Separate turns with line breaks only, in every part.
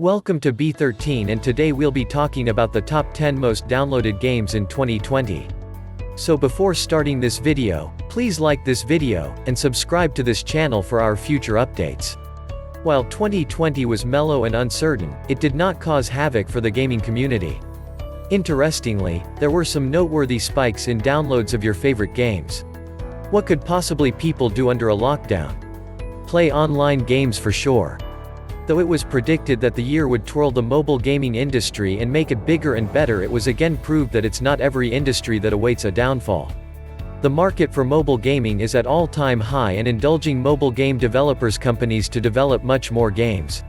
Welcome to B13, and today we'll be talking about the top 10 most downloaded games in 2020. So before starting this video, please like this video, and subscribe to this channel for our future updates. While 2020 was mellow and uncertain, it did not cause havoc for the gaming community. Interestingly, there were some noteworthy spikes in downloads of your favorite games. What could possibly people do under a lockdown? Play online games for sure. Though it was predicted that the year would twirl the mobile gaming industry and make it bigger and better, it was again proved that it's not every industry that awaits a downfall. The market for mobile gaming is at all-time high and indulging mobile game developers companies to develop much more games.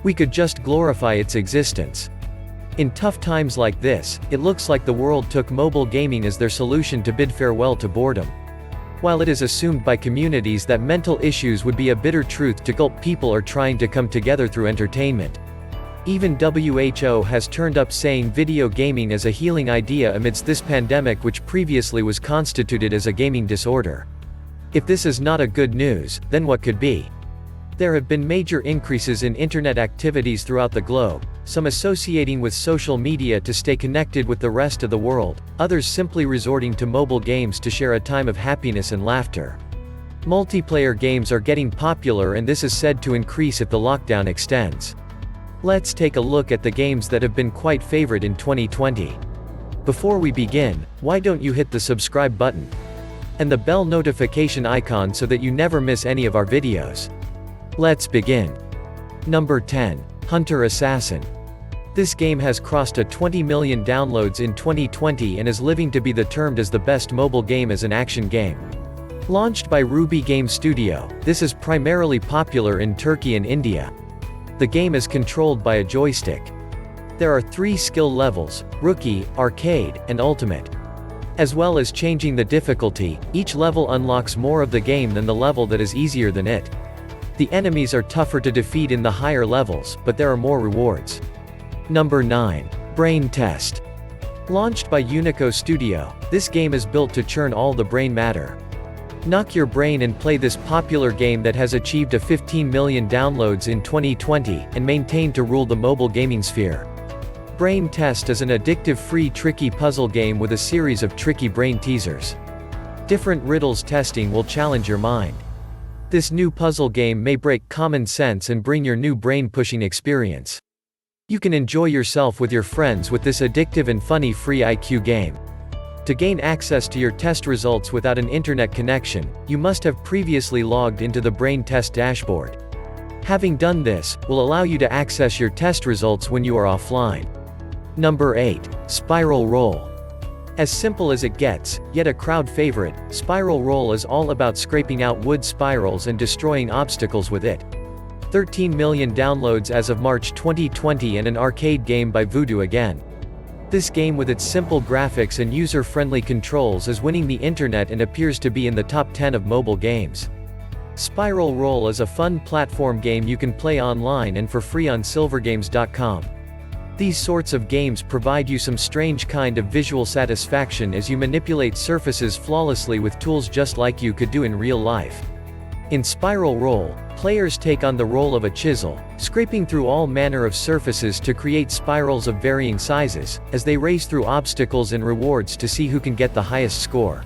We could just glorify its existence. In tough times like this, it looks like the world took mobile gaming as their solution to bid farewell to boredom. While it is assumed by communities that mental issues would be a bitter truth to gulp, people are trying to come together through entertainment. Even WHO has turned up saying video gaming is a healing idea amidst this pandemic, which previously was constituted as a gaming disorder. If this is not a good news, then what could be? There have been major increases in internet activities throughout the globe, some associating with social media to stay connected with the rest of the world, others simply resorting to mobile games to share a time of happiness and laughter. Multiplayer games are getting popular, and this is said to increase if the lockdown extends. Let's take a look at the games that have been quite favorite in 2020. Before we begin, why don't you hit the subscribe button and the bell notification icon so that you never miss any of our videos. Let's begin. Number 10. Hunter Assassin. This game has crossed a 20 million downloads in 2020 and is living to be the termed as the best mobile game as an action game. Launched by Ruby Game Studio, this is primarily popular in Turkey and India. The game is controlled by a joystick. There are 3 skill levels: Rookie, Arcade, and Ultimate. As well as changing the difficulty, each level unlocks more of the game than the level that is easier than it. The enemies are tougher to defeat in the higher levels, but there are more rewards. Number 9. Brain Test. Launched by Unico Studio, this game is built to churn all the brain matter. Knock your brain and play this popular game that has achieved a 15 million downloads in 2020, and maintained to rule the mobile gaming sphere. Brain Test is an addictive free tricky puzzle game with a series of tricky brain teasers. Different riddles testing will challenge your mind. This new puzzle game may break common sense and bring your new brain-pushing experience. You can enjoy yourself with your friends with this addictive and funny free IQ game. To gain access to your test results without an internet connection, you must have previously logged into the Brain Test dashboard. Having done this, will allow you to access your test results when you are offline. Number 8. Spiral Roll. As simple as it gets, yet a crowd favorite, Spiral Roll is all about scraping out wood spirals and destroying obstacles with it. 13 million downloads as of March 2020, and an arcade game by Voodoo again. This game, with its simple graphics and user-friendly controls, is winning the internet and appears to be in the top 10 of mobile games. Spiral Roll is a fun platform game you can play online and for free on silvergames.com. These sorts of games provide you some strange kind of visual satisfaction as you manipulate surfaces flawlessly with tools just like you could do in real life. In Spiral Roll, players take on the role of a chisel, scraping through all manner of surfaces to create spirals of varying sizes, as they race through obstacles and rewards to see who can get the highest score.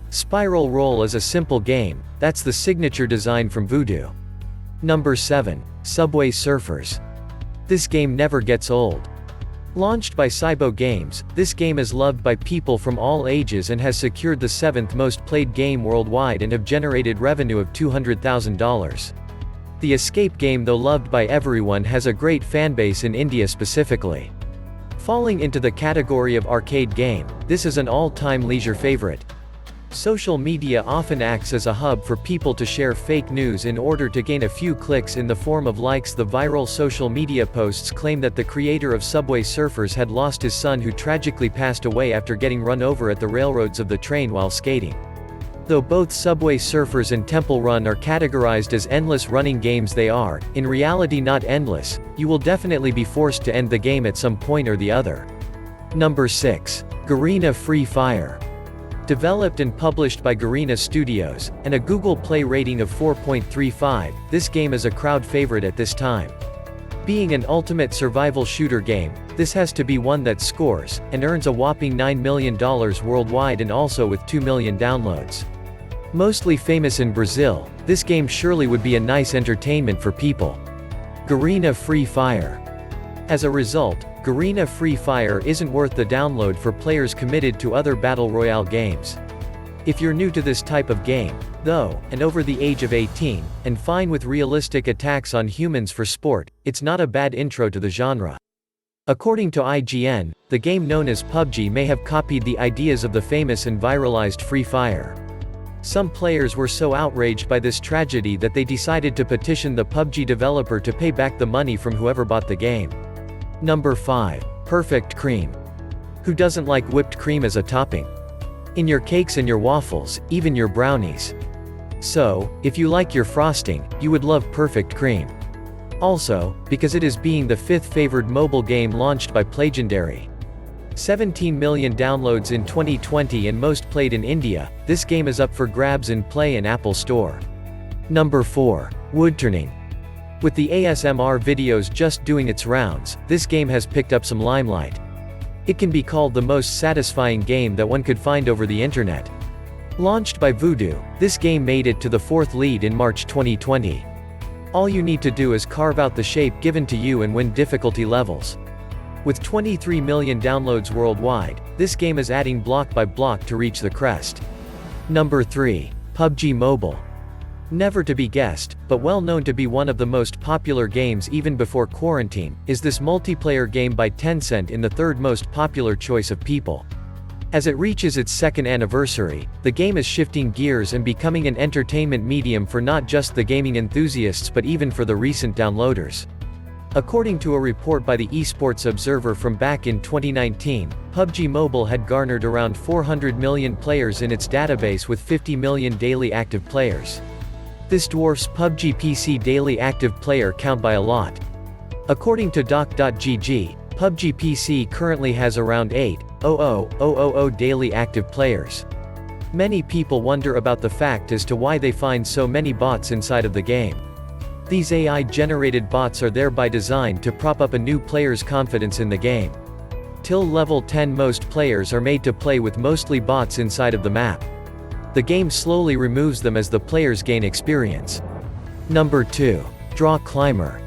Spiral Roll is a simple game, that's the signature design from Voodoo. Number 7. Subway Surfers. This game never gets old. Launched by Cybo Games, this game is loved by people from all ages and has secured the 7th most played game worldwide and have generated revenue of $200,000. The escape game, though loved by everyone, has a great fanbase in India specifically. Falling into the category of arcade game, this is an all-time leisure favorite. Social media often acts as a hub for people to share fake news in order to gain a few clicks in the form of likes. The viral social media posts claim that the creator of Subway Surfers had lost his son, who tragically passed away after getting run over at the railroads of the train while skating. Though both Subway Surfers and Temple Run are categorized as endless running games, they are, in reality, not endless. You will definitely be forced to end the game at some point or the other. Number 6. Garina Free Fire. Developed and published by Garina Studios, and a Google Play rating of 4.35, this game is a crowd favorite at this time. Being an ultimate survival shooter game, this has to be one that scores, and earns a whopping $9 million worldwide and also with 2 million downloads. Mostly famous in Brazil, this game surely would be a nice entertainment for people. Garina Free Fire. As a result, Garina Free Fire isn't worth the download for players committed to other battle royale games. If you're new to this type of game, though, and over the age of 18, and fine with realistic attacks on humans for sport, it's not a bad intro to the genre. According to IGN, the game known as PUBG may have copied the ideas of the famous and viralized Free Fire. Some players were so outraged by this tragedy that they decided to petition the PUBG developer to pay back the money from whoever bought the game. Number 5. Perfect Cream. Who doesn't like whipped cream as a topping? In your cakes and your waffles, even your brownies. So, if you like your frosting, you would love Perfect Cream. Also, because it is being the 5th favored mobile game launched by Legendary. 17 million downloads in 2020 and most played in India, this game is up for grabs in Play and Apple Store. Number 4. Woodturning. With the ASMR videos just doing its rounds, this game has picked up some limelight. It can be called the most satisfying game that one could find over the internet. Launched by Voodoo, this game made it to the 4th lead in March 2020. All you need to do is carve out the shape given to you and win difficulty levels. With 23 million downloads worldwide, this game is adding block by block to reach the crest. Number 3. PUBG Mobile. Never to be guessed, but well known to be one of the most popular games even before quarantine, is this multiplayer game by Tencent in the 3rd most popular choice of people. As it reaches its 2nd anniversary, the game is shifting gears and becoming an entertainment medium for not just the gaming enthusiasts but even for the recent downloaders. According to a report by the Esports Observer from back in 2019, PUBG Mobile had garnered around 400 million players in its database with 50 million daily active players. This dwarfs PUBG PC daily active player count by a lot. According to doc.gg, PUBG PC currently has around 8,000,000 daily active players. Many people wonder about the fact as to why they find so many bots inside of the game. These AI-generated bots are there by design to prop up a new player's confidence in the game. Till level 10 most players are made to play with mostly bots inside of the map. The game slowly removes them as the players gain experience. Number 2. Draw Climber.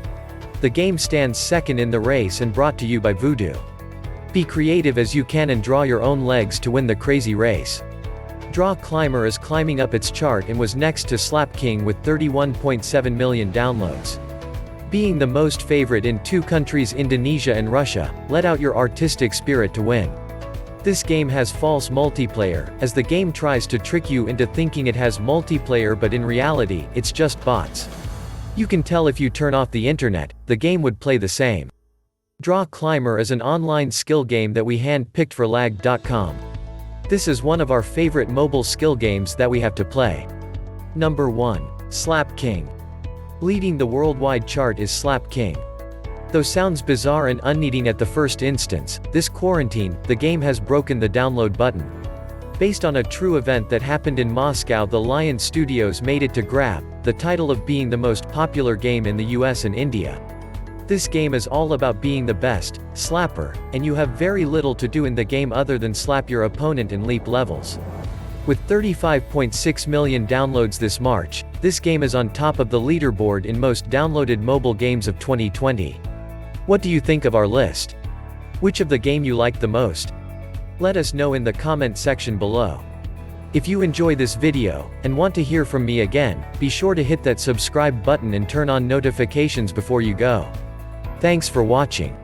The game stands 2nd in the race and brought to you by Voodoo. Be creative as you can and draw your own legs to win the crazy race. Draw Climber is climbing up its chart and was next to Slap King with 31.7 million downloads. Being the most favorite in 2 countries, Indonesia and Russia, let out your artistic spirit to win. This game has false multiplayer, as the game tries to trick you into thinking it has multiplayer but in reality, it's just bots. You can tell if you turn off the internet, the game would play the same. Draw Climber is an online skill game that we hand-picked for lag.com. This is one of our favorite mobile skill games that we have to play. Number 1. Slap King. Leading the worldwide chart is Slap King. Though sounds bizarre and unneeding at the first instance, this quarantine, the game has broken the download button. Based on a true event that happened in Moscow, the Lion Studios made it to grab the title of being the most popular game in the US and India. This game is all about being the best slapper, and you have very little to do in the game other than slap your opponent and leap levels. With 35.6 million downloads this March, this game is on top of the leaderboard in most downloaded mobile games of 2020. What do you think of our list? Which of the game you liked the most? Let us know in the comment section below. If you enjoy this video, and want to hear from me again, be sure to hit that subscribe button and turn on notifications before you go. Thanks for watching.